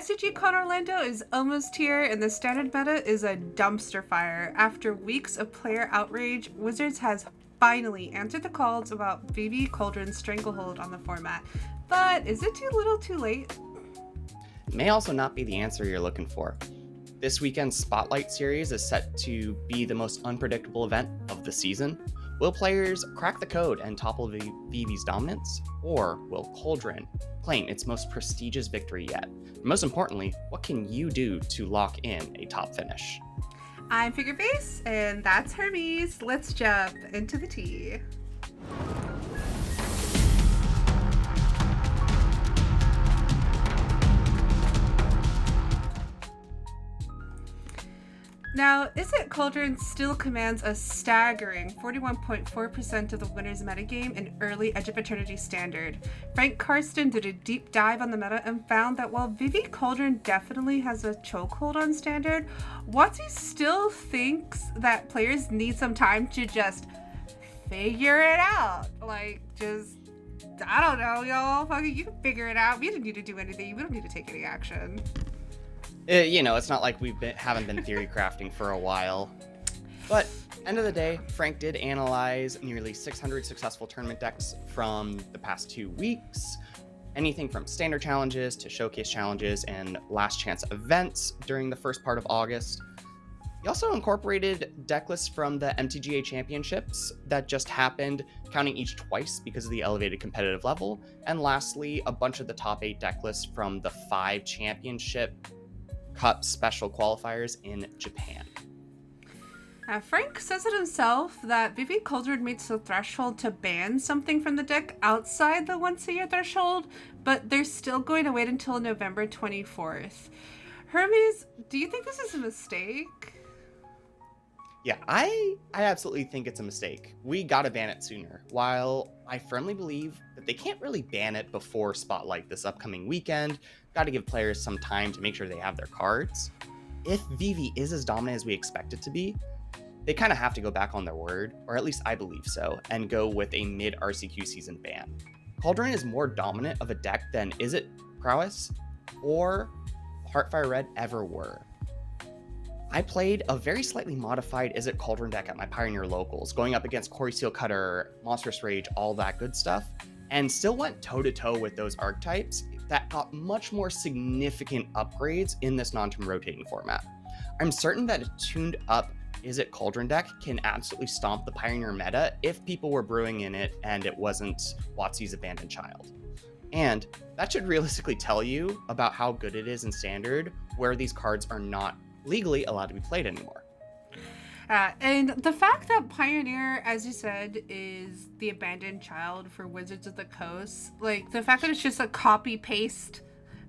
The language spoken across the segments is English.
SCG Con Orlando is almost here, and the standard meta is a dumpster fire. After weeks of player outrage, Wizards has finally answered the calls about Vivi Cauldron's stranglehold on the format. But is it too little too late? It may also not be the answer you're looking for. This weekend's Spotlight series is set to be the most unpredictable event of the season. Will players crack the code and topple Vivi's dominance? Or will Cauldron claim its most prestigious victory yet? And most importantly, what can you do to lock in a top finish? I'm Figureface, and that's Hermes. Let's jump into the tea. Now, Is It Cauldron still commands a staggering 41.4% of the winner's metagame in early Edge of Eternity Standard. Frank Karsten did a deep dive on the meta and found that while Vivi Cauldron definitely has a chokehold on Standard, WotC still thinks that players need some time to just figure it out. I don't know, y'all. Fucking, you can figure it out. We don't need to do anything. We don't need to take any action. It's not like haven't been theory crafting for a while. But end of the day, Frank did analyze nearly 600 successful tournament decks from the past 2 weeks. Anything from standard challenges to showcase challenges and last chance events during the first part of August. He also incorporated deck lists from the MTGA championships that just happened, counting each twice because of the elevated competitive level. And lastly, a bunch of the top 8 deck lists from the 5 championship Cup special qualifiers in Japan. Frank says it himself that Vivi Cauldron meets the threshold to ban something from the deck outside the once-a-year threshold, but they're still going to wait until November 24th. Hermes, do you think this is a mistake? Yeah, I absolutely think it's a mistake. We gotta ban it sooner. While I firmly believe that they can't really ban it before Spotlight this upcoming weekend, gotta give players some time to make sure they have their cards. If Vivi is as dominant as we expect it to be, they kind of have to go back on their word, or at least I believe so, and go with a mid-RCQ season ban. Cauldron is more dominant of a deck than Is It Prowess or Heartfire Red ever were. I played a very slightly modified Is It Cauldron deck at my Pioneer Locals, going up against Corey Steelcutter, Monstrous Rage, all that good stuff, and still went toe-to-toe with those archetypes that got much more significant upgrades in this non-turn rotating format. I'm certain that a tuned up Is It Cauldron deck can absolutely stomp the Pioneer meta if people were brewing in it and it wasn't WotC's abandoned child. And that should realistically tell you about how good it is in Standard, where these cards are not legally allowed to be played anymore. And the fact that Pioneer, as you said, is the abandoned child for Wizards of the Coast, like the fact that it's just a copy paste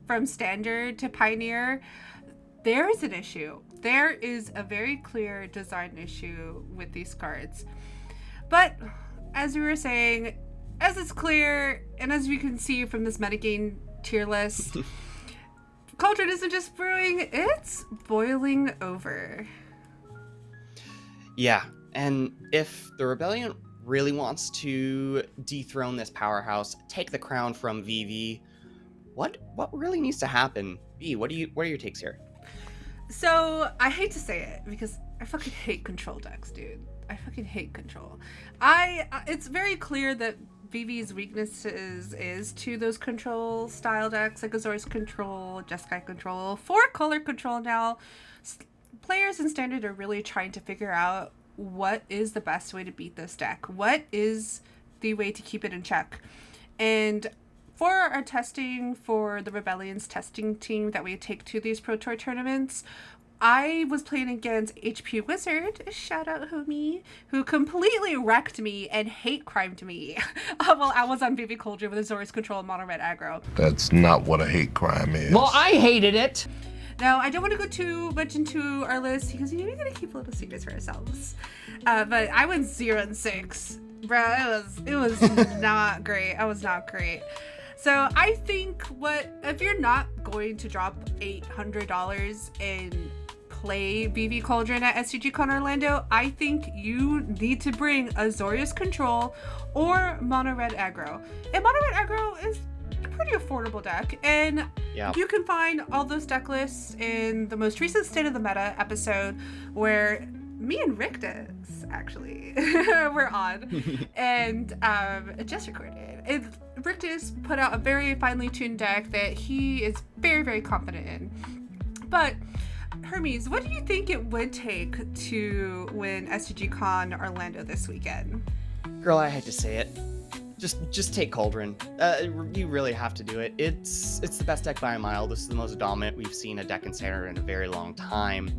from Standard to Pioneer, there is an issue. There is a very clear design issue with these cards. But as we were saying, as it's clear, and as we can see from this metagame tier list, Cauldron isn't just brewing, it's boiling over. Yeah, and if the Rebellion really wants to dethrone this powerhouse, take the crown from Vivi, what really needs to happen? B, what are your takes here? So, I hate to say it, because I fucking hate control decks, dude. I fucking hate control. It's very clear that Vivi's weaknesses is to those control style decks, like Azorius Control, Jeskai Control, 4-color control now. Players in Standard are really trying to figure out what is the best way to beat this deck. What is the way to keep it in check? And for our testing, for the Rebellion's testing team that we take to these Pro Tour tournaments, I was playing against HP Wizard, shout out homie, who completely wrecked me and hate crimed me while I was on Vivi Cauldron with Azorius Control and Mono Red Aggro. That's not what a hate crime is. Well, I hated it. Now, I don't want to go too much into our list because we gotta keep a little secrets for ourselves. But I went 0-6. Bro, it was not great. I was not great. So I think if you're not going to drop $800 and play Vivi Cauldron at SCG Con Orlando, I think you need to bring Azorius Control or Mono Red Aggro. And Mono Red Aggro is a pretty affordable deck, and Yeah. You can find all those deck lists in the most recent State of the Meta episode where me and Rictus actually were on and just recorded. Rictus put out a very finely tuned deck that he is very, very confident in. But Hermes, what do you think it would take to win SCG Con Orlando this weekend? Girl, I hate to say it. Just take Cauldron. You really have to do it. It's the best deck by a mile. This is the most dominant we've seen a deck in Standard in a very long time.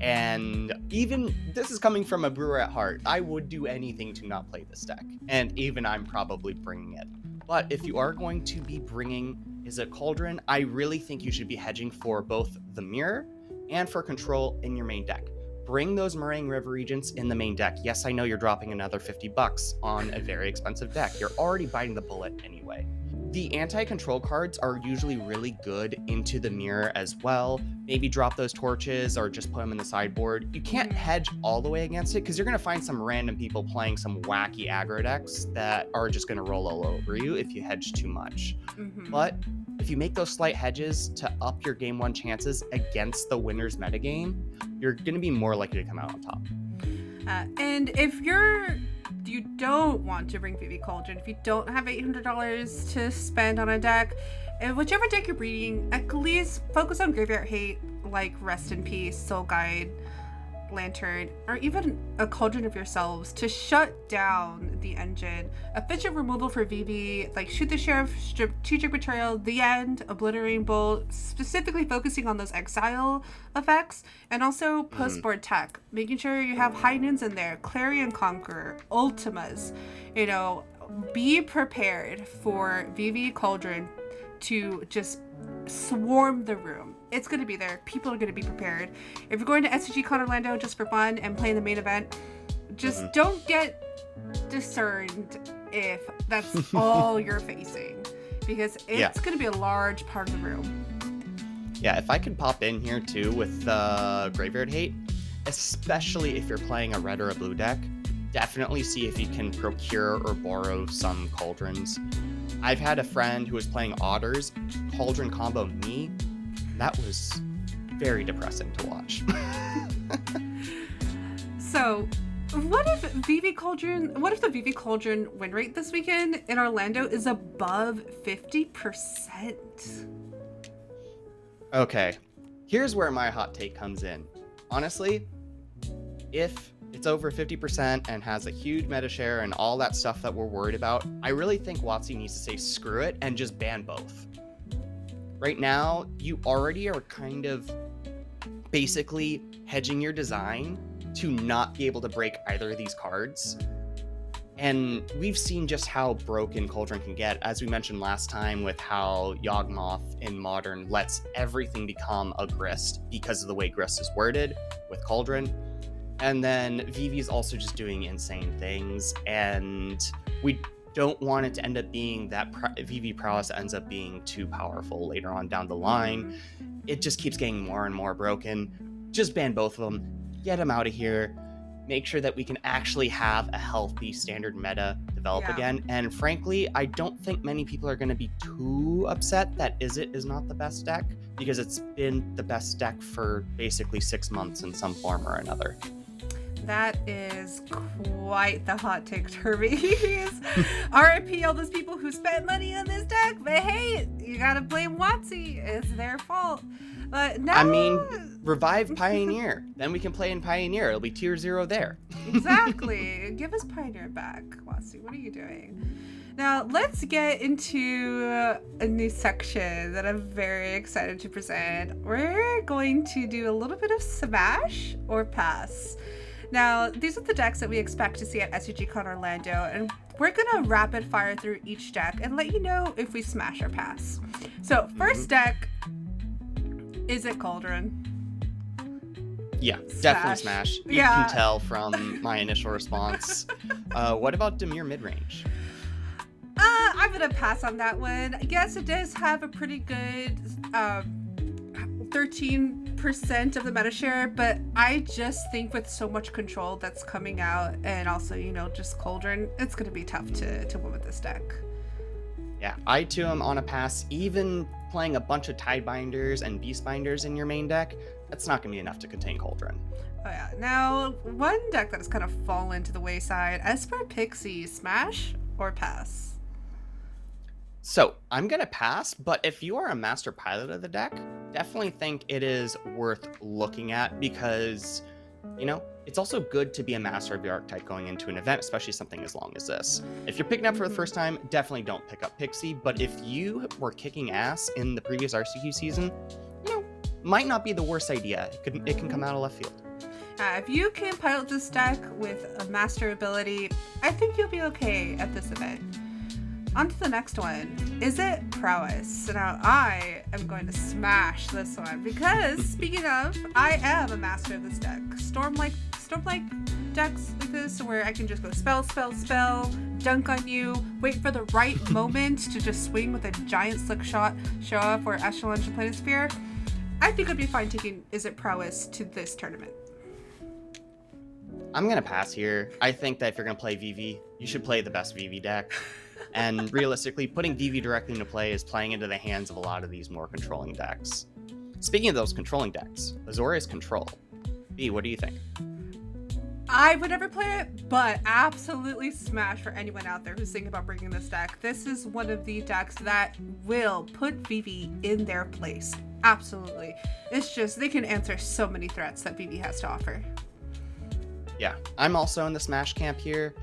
And even, this is coming from a brewer at heart, I would do anything to not play this deck. And even I'm probably bringing it. But if you are going to be bringing, is it Cauldron? I really think you should be hedging for both the mirror and for control in your main deck. Bring those Meringue River Regents in the main deck. Yes, I know you're dropping another $50 on a very expensive deck. You're already biting the bullet anyway. The anti-control cards are usually really good into the mirror as well. Maybe drop those torches or just put them in the sideboard. You can't hedge all the way against it because you're going to find some random people playing some wacky aggro decks that are just going to roll all over you if you hedge too much. But if you make those slight hedges to up your game one chances against the winner's metagame, you're going to be more likely to come out on top. And if you don't want to bring Vivi Cauldron, if you don't have $800 to spend on a deck, and whichever deck you're bringing, at least focus on Graveyard Hate, like Rest in Peace, Soul Guide, Lantern, or even a Cauldron of Yourselves to shut down the engine. Efficient removal for Vivi, like Shoot the Sheriff, Strategic Betrayal, The End, Obliterating Bolt, specifically focusing on those exile effects, and also post-board tech, making sure you have High Noons in there, Clarion Conqueror, Ultimas. Be prepared for Vivi Cauldron to just swarm the room. It's going to be there. People are going to be prepared. If you're going to SCG Con Orlando just for fun and playing the main event, just don't get discerned if that's all you're facing, because it's going to be a large part of the room. Yeah, if I could pop in here too with Graveyard Hate, especially if you're playing a red or a blue deck, definitely see if you can procure or borrow some Cauldrons. I've had a friend who was playing Otters, Cauldron combo me. That was very depressing to watch. So, what if the Vivi Cauldron win rate this weekend in Orlando is above 50%? Okay, here's where my hot take comes in. Honestly, if it's over 50% and has a huge meta share and all that stuff that we're worried about, I really think WotC needs to say screw it and just ban both. Right now, you already are kind of basically hedging your design to not be able to break either of these cards. And we've seen just how broken Cauldron can get, as we mentioned last time with how Yawgmoth in Modern lets everything become a Grist because of the way Grist is worded with Cauldron. And then Vivi's also just doing insane things, and we don't want it to end up being that Vivi prowess ends up being too powerful later on down the line. It just keeps getting more and more broken. Just ban both of them, get them out of here, make sure that we can actually have a healthy standard meta develop again. And frankly, I don't think many people are going to be too upset that Izzet is not the best deck, because it's been the best deck for basically 6 months in some form or another. That is quite the hot take, Hermes. RIP all those people who spent money on this deck, but hey, you gotta blame WotC. It's their fault. But now, I mean, revive Pioneer. Then we can play in Pioneer. It'll be tier 0 there. Exactly. Give us Pioneer back, WotC. What are you doing? Now, let's get into a new section that I'm very excited to present. We're going to do a little bit of smash or pass. Now, these are the decks that we expect to see at SCG Con Orlando, and we're gonna rapid fire through each deck and let you know if we smash or pass. So, first deck, is it Cauldron? Yeah, definitely smash. You can tell from my initial response. What about Dimir midrange? I'm gonna pass on that one. Yes, it does have a pretty good 13% of the meta share, but I just think with so much control that's coming out, and also, just Cauldron, it's gonna be tough to win with this deck. Yeah, I too am on a pass. Even playing a bunch of Tidebinders and Beastbinders in your main deck, that's not going to be enough to contain Cauldron. Oh yeah. Now, one deck that has kind of fallen to the wayside, as for Pixie, smash or pass? So I'm going to pass, but if you are a master pilot of the deck, definitely think it is worth looking at because, you know, it's also good to be a master of your archetype going into an event, especially something as long as this. If you're picking up for the first time, definitely don't pick up Pixie, but if you were kicking ass in the previous RCQ season, you know, might not be the worst idea. It can come out of left field. If you can pilot this deck with a master ability, I think you'll be okay at this event. On to the next one. Is it prowess? So now I am going to smash this one because, speaking of, I am a master of this deck. Storm-like decks like this where I can just go spell, dunk on you, wait for the right moment to just swing with a giant slick shot, show off or Echelon to Planisphere. I think I'd be fine taking Is It Prowess to this tournament. I'm going to pass here. I think that if you're going to play Vivi, you should play the best Vivi deck. And realistically, putting Vivi directly into play is playing into the hands of a lot of these more controlling decks. Speaking of those controlling decks, Azorius Control. B, what do you think? I would never play it, but absolutely smash for anyone out there who's thinking about bringing this deck. This is one of the decks that will put Vivi in their place. Absolutely. It's just, they can answer so many threats that Vivi has to offer. Yeah, I'm also in the Smash camp here.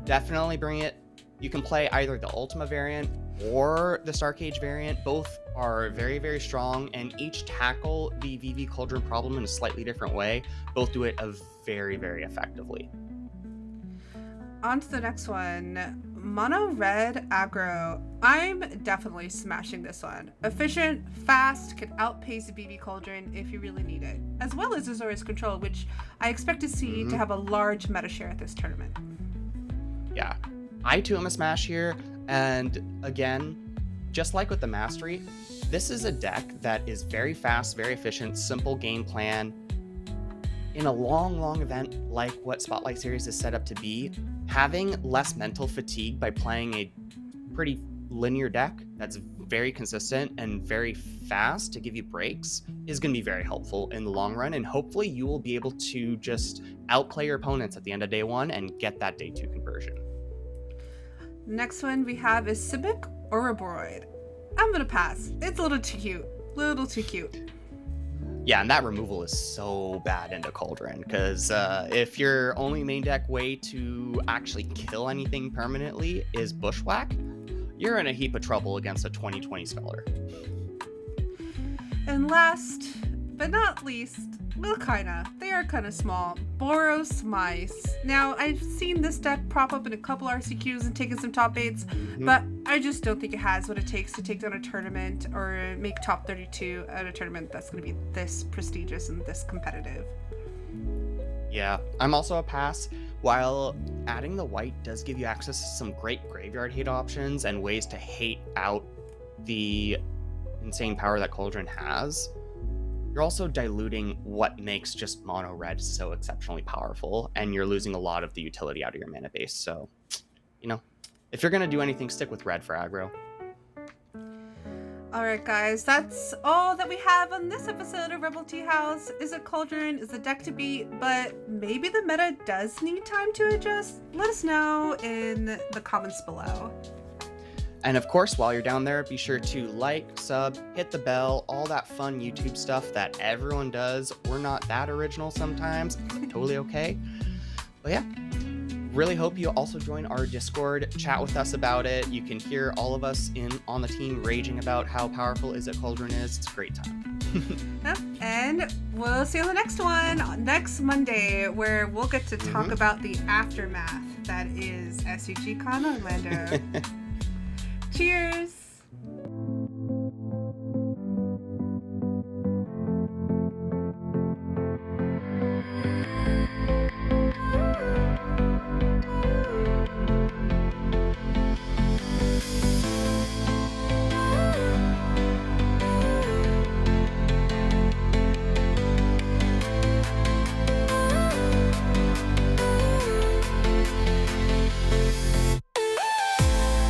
Definitely bring it. You can play either the Ultima variant or the Starcage variant. Both are very, very strong, and each tackle the Vivi Cauldron problem in a slightly different way. Both do it very, very effectively. On to the next one. Mono red aggro. I'm definitely smashing this one. Efficient, fast, can outpace Vivi Cauldron if you really need it. As well as Azorius Control, which I expect to see to have a large meta share at this tournament. Yeah. I too am a smash here, and again, just like with the Mastery, this is a deck that is very fast, very efficient, simple game plan. In a long event like what Spotlight Series is set up to be, having less mental fatigue by playing a pretty linear deck that's very consistent and very fast to give you breaks is going to be very helpful in the long run, and hopefully you will be able to just outplay your opponents at the end of day one and get that day two conversion. Next one we have is Simic Ouroboros. I'm gonna pass. It's a little too cute. Little too cute. Yeah, and that removal is so bad into Cauldron, because if your only main deck way to actually kill anything permanently is Bushwhack, you're in a heap of trouble against a 2020 Scholar. And last, but not least, well, they are kind of small. Boros Mice. Now, I've seen this deck prop up in a couple RCQs and taken some top 8s, but I just don't think it has what it takes to take down a tournament or make top 32 at a tournament that's going to be this prestigious and this competitive. Yeah, I'm also a pass. While adding the white does give you access to some great graveyard hate options and ways to hate out the insane power that Cauldron has, you're also diluting what makes just mono red so exceptionally powerful, and you're losing a lot of the utility out of your mana base. So, you know, if you're going to do anything, stick with red for aggro. Alright guys, that's all that we have on this episode of Rebel Tea House. Is it Cauldron? Is the deck to beat? But maybe the meta does need time to adjust? Let us know in the comments below. And of course, while you're down there, be sure to like, sub, hit the bell, all that fun YouTube stuff that everyone does. We're not that original sometimes. Totally okay. But yeah, really hope you also join our Discord, chat with us about it. You can hear all of us on the team raging about how powerful Is It Cauldron is. It's a great time. Yep. And we'll see you on the next one, next Monday, where we'll get to talk about the aftermath that is SCG Con Orlando. Cheers!